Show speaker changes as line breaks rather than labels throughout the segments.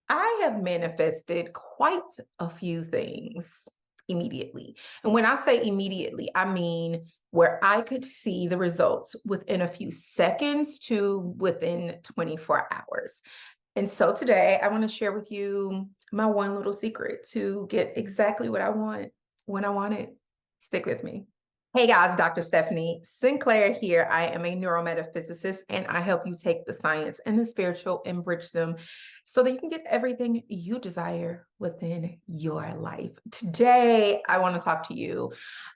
I have manifested quite a few things immediately. And when I say immediately, I mean where I could see the results within a few seconds to within 24 hours. And so today I want to share with you my one little secret to get exactly what I want when I want it. Stick with me. Hey guys, Dr. Stephanie Sinclair here. I am a neurometaphysicist and I help you take the science and the spiritual and bridge them so that you can get everything you desire within your life. Today, I want to talk to you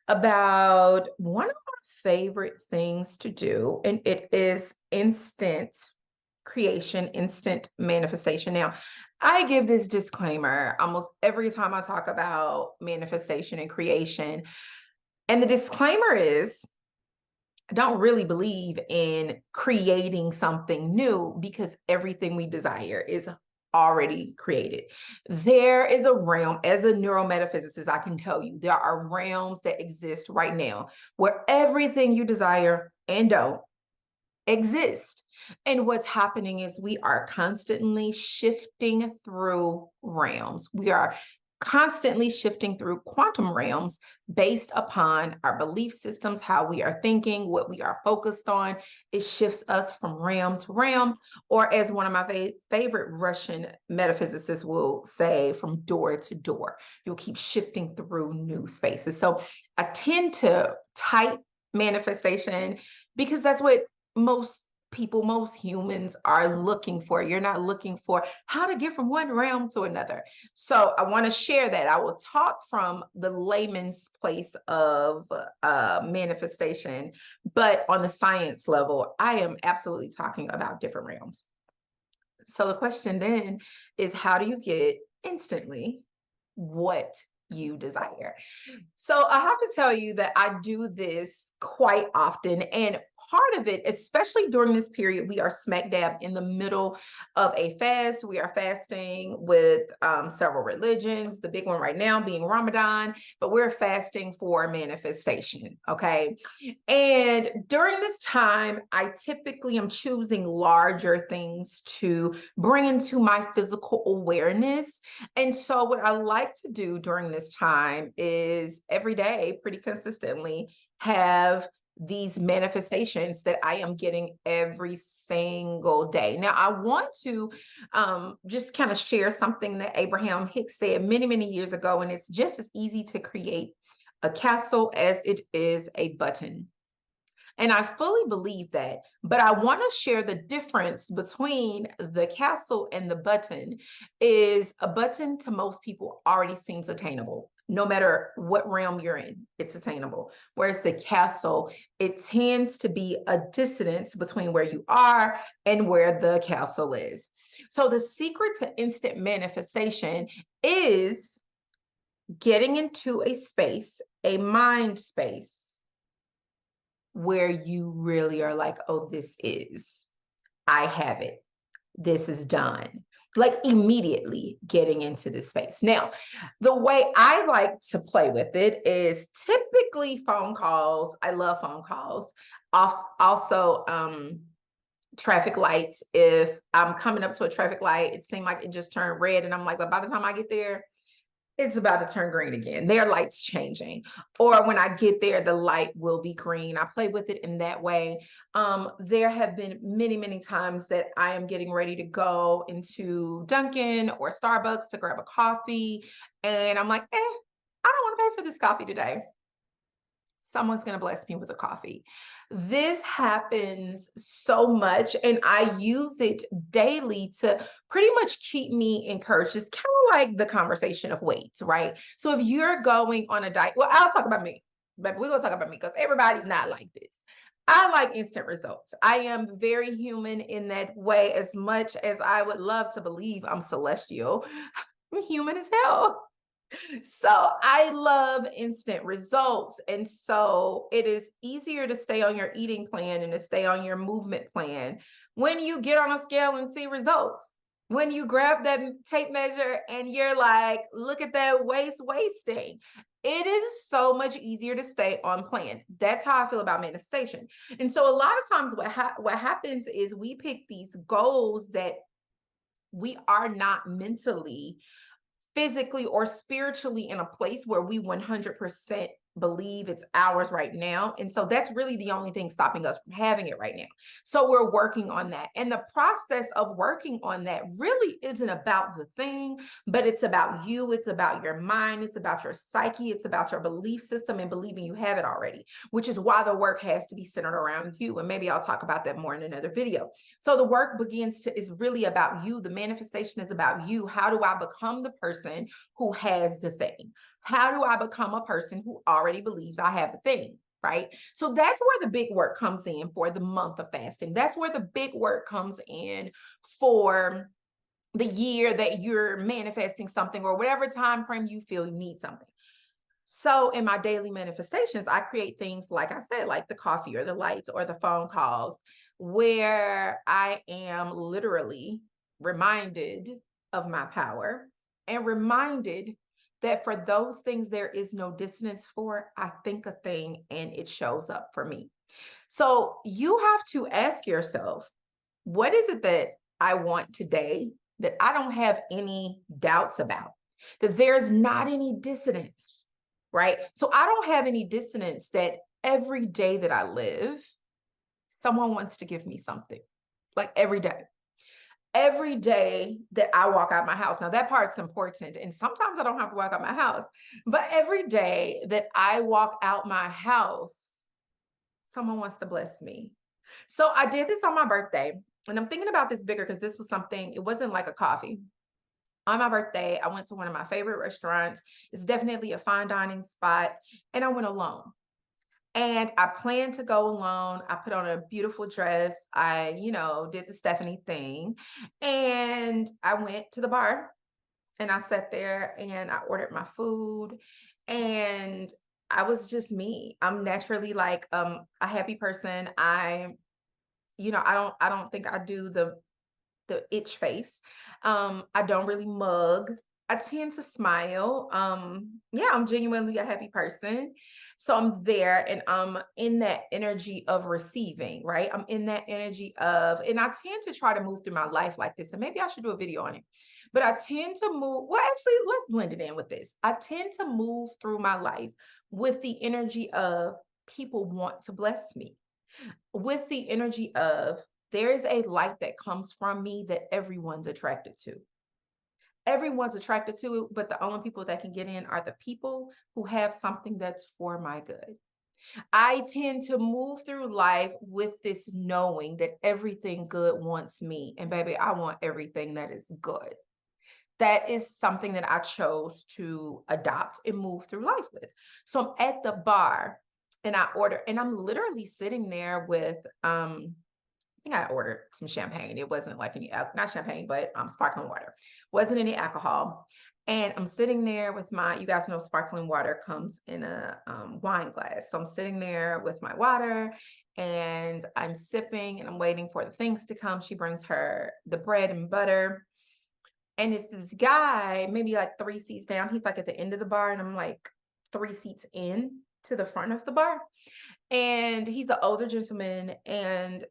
about one of my favorite things to do, and it is instant creation, instant manifestation. Now, I give this disclaimer almost every time I talk about manifestation and creation. And the disclaimer is I don't really believe in creating something new because everything we desire is already created. There is a realm, as a neurometaphysicist, I can tell you, there are realms that exist right now where everything you desire and don't exist. And what's happening is we are constantly shifting through realms. We are constantly shifting through quantum realms based upon our belief systems, how we are thinking, what we are focused on. It shifts us from realm to realm, or as one of my favorite Russian metaphysicists will say, from door to door. You'll keep shifting through new spaces. So I tend to type manifestation because that's what most people, most humans are looking for. You're not looking for how to get from one realm to another. So I want to share that. I will talk from the layman's place of manifestation, but on the science level, I am absolutely talking about different realms. So the question then is, how do you get instantly what you desire? So I have to tell you that I do this quite often. And part of it, especially during this period, we are smack dab in the middle of a fast. We are fasting with several religions, the big one right now being Ramadan, but we're fasting for manifestation. Okay. And during this time, I typically am choosing larger things to bring into my physical awareness. And so, what I like to do during this time is every day, pretty consistently, have these manifestations that I am getting every single day. Now, I want to just kind of share something that Abraham Hicks said many, many years ago, and it's just as easy to create a castle as it is a button. And I fully believe that, but I want to share the difference between the castle and the button. Is a button to most people already seems attainable. No matter what realm you're in, it's attainable. Whereas the castle, it tends to be a dissonance between where you are and where the castle is. So the secret to instant manifestation is getting into a space, a mind space, where you really are like, oh, I have it. This is done. Like immediately getting into this space. Now, the way I like to play with it is typically phone calls. I love phone calls. Also, traffic lights. If I'm coming up to a traffic light, it seemed like it just turned red. And I'm like, but by the time I get there, it's about to turn green again. Their light's changing. Or when I get there, the light will be green. I play with it in that way. There have been many, many times that I am getting ready to go into Dunkin' or Starbucks to grab a coffee. And I'm like, I don't want to pay for this coffee today. Someone's going to bless me with a coffee. This happens so much, and I use it daily to pretty much keep me encouraged. It's kind of like the conversation of weights, right? So if you're going on a diet, well, I'll talk about me, but we're going to talk about me because everybody's not like this. I like instant results. I am very human in that way, as much as I would love to believe I'm celestial. I'm human as hell. So I love instant results. And so it is easier to stay on your eating plan and to stay on your movement plan when you get on a scale and see results. When you grab that tape measure and you're like, look at that wasting. It is so much easier to stay on plan. That's how I feel about manifestation. And so a lot of times what happens is we pick these goals that we are not mentally, physically, or spiritually in a place where we 100% believe it's ours right now. And so that's really the only thing stopping us from having it right now. So we're working on that. And the process of working on that really isn't about the thing, but it's about you. It's about your mind. It's about your psyche. It's about your belief system and believing you have it already, which is why the work has to be centered around you. And maybe I'll talk about that more in another video. So the work is really about you. The manifestation is about you. How do I become the person who has the thing? How do I become a person who already believes I have the thing? Right. So that's where the big work comes in for the month of fasting. That's where the big work comes in for the year that you're manifesting something, or whatever time frame you feel you need something. So in my daily manifestations, I create things, like I said, like the coffee or the lights or the phone calls, where I am literally reminded of my power and reminded that for those things there is no dissonance for. I think a thing and it shows up for me. So you have to ask yourself, what is it that I want today that I don't have any doubts about, that there's not any dissonance, right? So I don't have any dissonance that every day that I live, someone wants to give me something, like every day. Every day that I walk out my house. Now that part's important. And sometimes I don't have to walk out my house, but every day that I walk out my house, someone wants to bless me. So I did this on my birthday, and I'm thinking about this bigger because this was something, it wasn't like a coffee. On my birthday, I went to one of my favorite restaurants. It's definitely a fine dining spot, and I went alone. And I planned to go alone. I put on a beautiful dress. I, did the Stephanie thing. And I went to the bar and I sat there and I ordered my food. And I was just me. I'm naturally like a happy person. I don't think I do the itch face. I don't really mug. I tend to smile. Yeah, I'm genuinely a happy person. So I'm there and I'm in that energy of receiving, right? I'm in that energy of, and I tend to try to move through my life like this. And maybe I should do a video on it. But I tend to move, well, actually, let's blend it in with this. I tend to move through my life with the energy of people want to bless me, with the energy of there is a light that comes from me that everyone's attracted to. Everyone's attracted to it, but the only people that can get in are the people who have something that's for my good. I tend to move through life with this knowing that everything good wants me. And baby, I want everything that is good. That is something that I chose to adopt and move through life with. So I'm at the bar and I order, and I'm literally sitting there with I think I ordered some champagne. It wasn't like any, not champagne, but sparkling water. Wasn't any alcohol. And I'm sitting there with you guys know sparkling water comes in a wine glass. So I'm sitting there with my water and I'm sipping and I'm waiting for the things to come. She brings the bread and butter. And it's this guy, maybe like 3 seats down. He's like at the end of the bar and I'm like 3 seats in to the front of the bar. And he's an older gentleman, and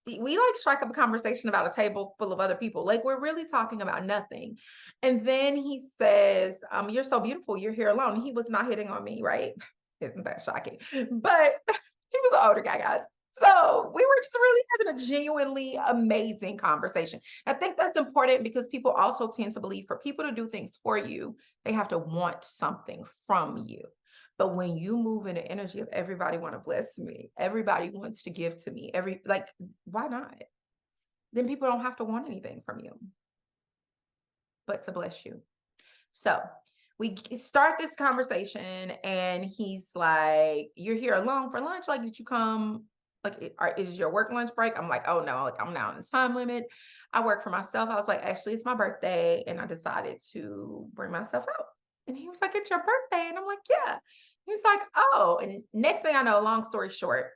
we like strike up a conversation about a table full of other people. Like we're really talking about nothing. And then he says, you're so beautiful. You're here alone. He was not hitting on me, right? Isn't that shocking? But he was an older guy, guys. So we were just really having a genuinely amazing conversation. I think that's important because people also tend to believe for people to do things for you, they have to want something from you. But when you move in the energy of everybody want to bless me, everybody wants to give to me, why not? Then people don't have to want anything from you, but to bless you. So we start this conversation and he's like, you're here alone for lunch? Like, did you come? Like, is your work lunch break? I'm like, oh no, like I'm now on this time limit. I work for myself. I was like, actually, it's my birthday. And I decided to bring myself out. And he was like, it's your birthday. And I'm like, yeah. He's like, oh, and next thing I know, long story short,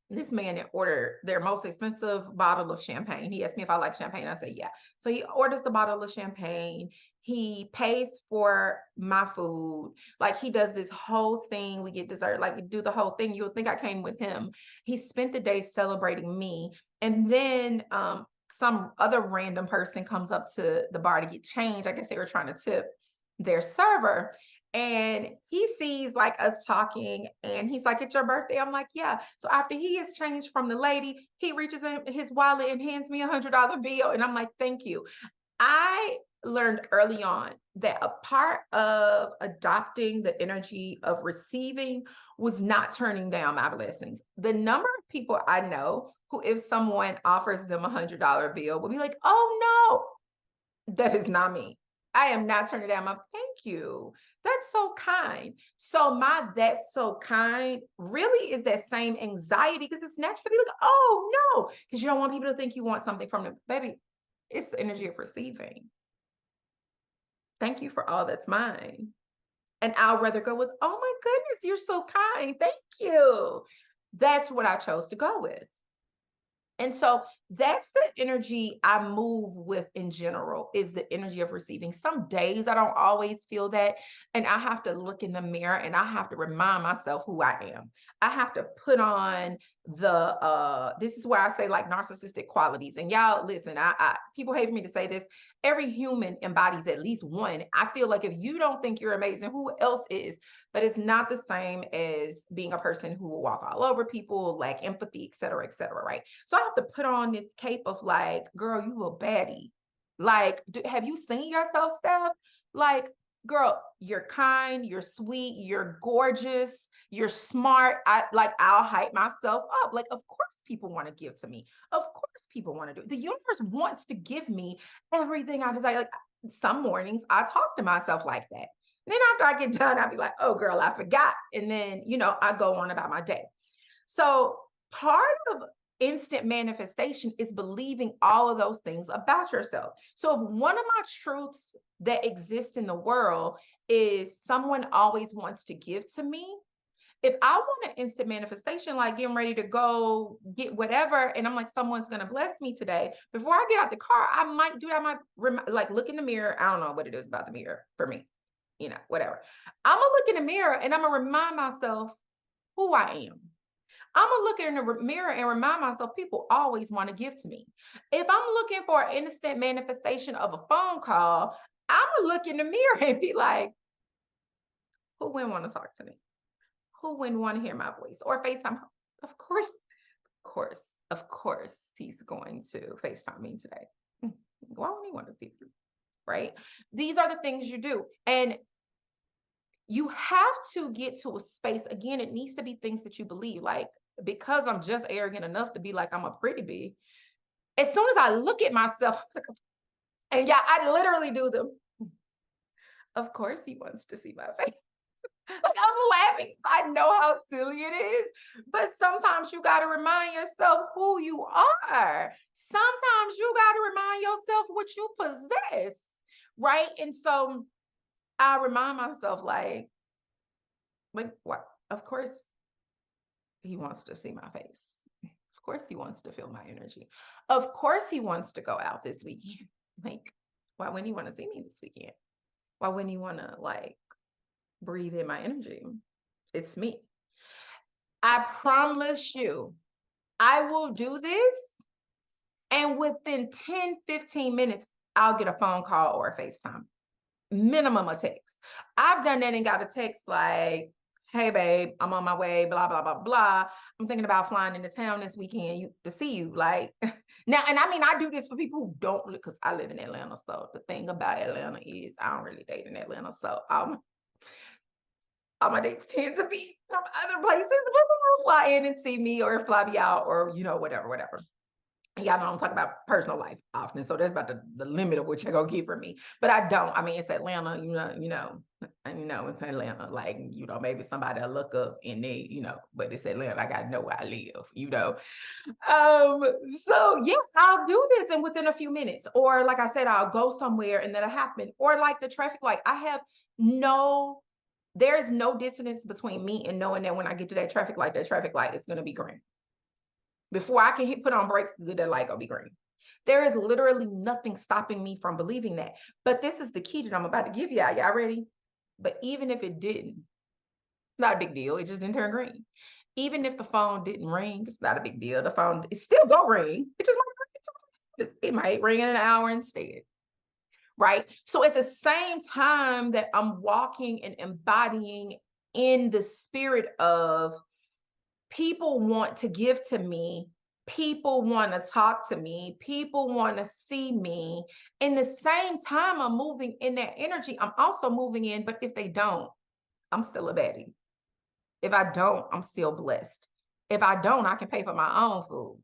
this man ordered their most expensive bottle of champagne. He asked me if I like champagne. I said, yeah. So he orders the bottle of champagne. He pays for my food. Like he does this whole thing. We get dessert, like do the whole thing. You would think I came with him. He spent the day celebrating me. And then some other random person comes up to the bar to get change. I guess they were trying to tip their server. And he sees like us talking and he's like, it's your birthday. I'm like, yeah. So after he gets changed from the lady, he reaches in his wallet and hands me $100 bill. And I'm like, thank you. I learned early on that a part of adopting the energy of receiving was not turning down my blessings. The number of people I know who, if someone offers them $100 bill, will be like, oh no, that is not me. I am not turning down my thank you. That's so kind. So my that's so kind really is that same anxiety because it's natural to be like, oh no, because you don't want people to think you want something from them. Baby, it's the energy of receiving. Thank you for all that's mine. And I'll rather go with, oh my goodness, you're so kind. Thank you. That's what I chose to go with. And so that's the energy I move with in general, is the energy of receiving. Some days I don't always feel that. And I have to look in the mirror and I have to remind myself who I am. I have to put on this is where I say like narcissistic qualities. And y'all listen, I people hate for me to say this. Every human embodies at least one. I feel like if you don't think you're amazing, who else is? But it's not the same as being a person who will walk all over people, lack empathy, et cetera, right? So I have to put on this cape of like, girl, you a baddie. Like, have you seen yourself, Steph? Like, girl, you're kind, you're sweet, you're gorgeous, you're smart. I'll hype myself up. Like, of course people want to give to me. Of course people want to do it. The universe wants to give me everything I desire. Like some mornings I talk to myself like that. And then after I get done, I'll be like, oh girl, I forgot. And then, I go on about my day. So part of instant manifestation is believing all of those things about yourself. So if one of my truths that exist in the world is someone always wants to give to me, if I want an instant manifestation, like getting ready to go get whatever, and I'm like, someone's going to bless me today, before I get out the car, I might do that. I might like look in the mirror. I don't know what it is about the mirror for me, whatever. I'm going to look in the mirror and I'm going to remind myself who I am. I'm going to look in the mirror and remind myself people always want to give to me. If I'm looking for an instant manifestation of a phone call, I'm going to look in the mirror and be like, who wouldn't want to talk to me? Who wouldn't want to hear my voice or FaceTime? Of course, he's going to FaceTime me today. Why wouldn't he want to see you? Right? These are the things you do. And you have to get to a space. Again, it needs to be things that you believe. Like, because I'm just arrogant enough to be like, I'm a pretty bee. As soon as I look at myself, and yeah, I literally do them. Of course, he wants to see my face. Like I'm laughing. I know how silly it is, but sometimes you got to remind yourself who you are. Sometimes you got to remind yourself what you possess, right? And so I remind myself like what? Of course, he wants to see my face. Of course, he wants to feel my energy. Of course, he wants to go out this weekend. Like, why wouldn't he want to see me this weekend? Why wouldn't he want to breathe in my energy? It's me. I promise you, I will do this. And within 10, 15 minutes, I'll get a phone call or a FaceTime. Minimum a text. I've done that and got a text like, hey, babe, I'm on my way, blah, blah, blah, blah. I'm thinking about flying into town this weekend to see you. Like now, and I mean, I do this for people who don't, because I live in Atlanta. So the thing about Atlanta is I don't really date in Atlanta. So all my dates tend to be from other places, but they'll fly in and see me or fly me out or, whatever. Y'all know I don't talk about personal life often. So that's about the limit of what you're going to get from me. But I don't. I mean, it's Atlanta, it's Atlanta. Like, maybe somebody will look up and they, but it's Atlanta. I got to know where I live, So yeah, I'll do this and within a few minutes. Or like I said, I'll go somewhere and that'll happen. Or like the traffic light, there is no dissonance between me and knowing that when I get to that traffic light is going to be green. Before I can put on brakes, that light gonna be green. There is literally nothing stopping me from believing that. But this is the key that I'm about to give y'all. Y'all ready? But even if it didn't, not a big deal. It just didn't turn green. Even if the phone didn't ring, it's not a big deal. The phone, it still go ring. It just might ring. It might ring in an hour instead. Right. So at the same time that I'm walking and embodying in the spirit of people want to give to me, people want to talk to me, people want to see me. In the same time, I'm moving in that energy. I'm also moving in, but if they don't, I'm still a baddie. If I don't, I'm still blessed. If I don't, I can pay for my own food.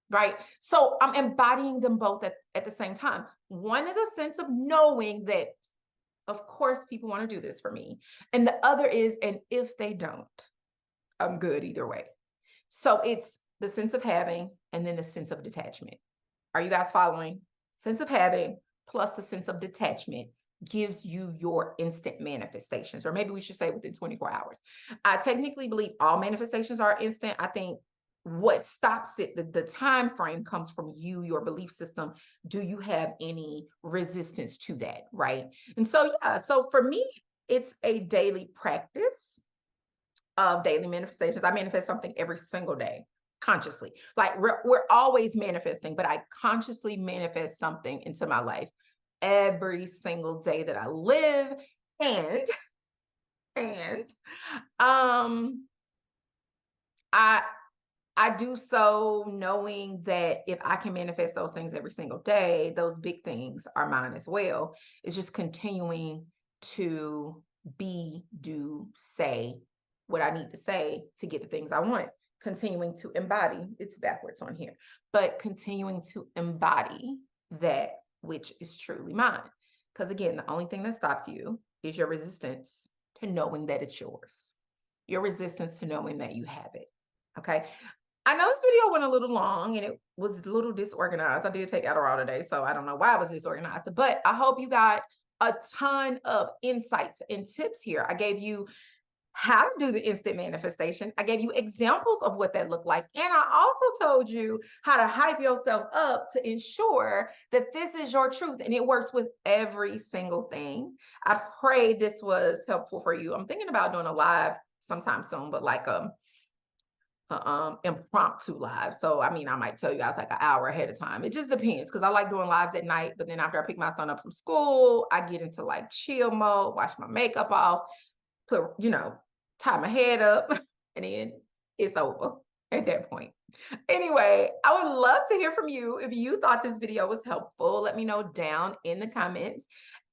Right. So I'm embodying them both at the same time. One is a sense of knowing that, of course, people want to do this for me. And the other is, and if they don't, I'm good either way. So it's the sense of having and then the sense of detachment. Are you guys following? Sense of having plus the sense of detachment gives you your instant manifestations, or maybe we should say within 24 hours. I technically believe all manifestations are instant. I think what stops it, the time frame comes from you, your belief system. Do you have any resistance to that? Right. And so, yeah, so for me, it's a daily practice of daily manifestations. I manifest something every single day consciously. Like we're always manifesting, but I consciously manifest something into my life every single day that I live. And and um I I do so knowing that if I can manifest those things every single day, those big things are mine as well. It's just continuing to be, do, say what I need to say to get the things I want. Continuing to embody, it's backwards on here, but continuing to embody that which is truly mine. Because again, the only thing that stops you is your resistance to knowing that it's yours, your resistance to knowing that you have it. Okay. I know this video went a little long and it was a little disorganized. I did take Adderall today, so I don't know why I was disorganized, but I hope you got a ton of insights and tips here. I gave you how to do the instant manifestation. I gave you examples of what that looked like. And I also told you how to hype yourself up to ensure that this is your truth and it works with every single thing. I pray this was helpful for you. I'm thinking about doing a live sometime soon, but like impromptu live. So I mean, I might tell you guys like an hour ahead of time. It just depends because I like doing lives at night, but then after I pick my son up from school, I get into like chill mode, wash my makeup off, put, tie my head up, and then it's over at that point. Anyway, I would love to hear from you. If you thought this video was helpful, let me know down in the comments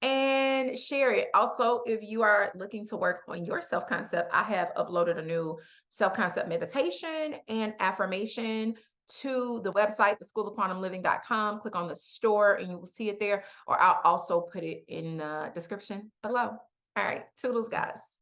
and share it. Also, if you are looking to work on your self-concept, I have uploaded a new self-concept meditation and affirmation to the website, theschoolofquantumliving.com. Click on the store and you will see it there, or I'll also put it in the description below. All right, toodles, guys.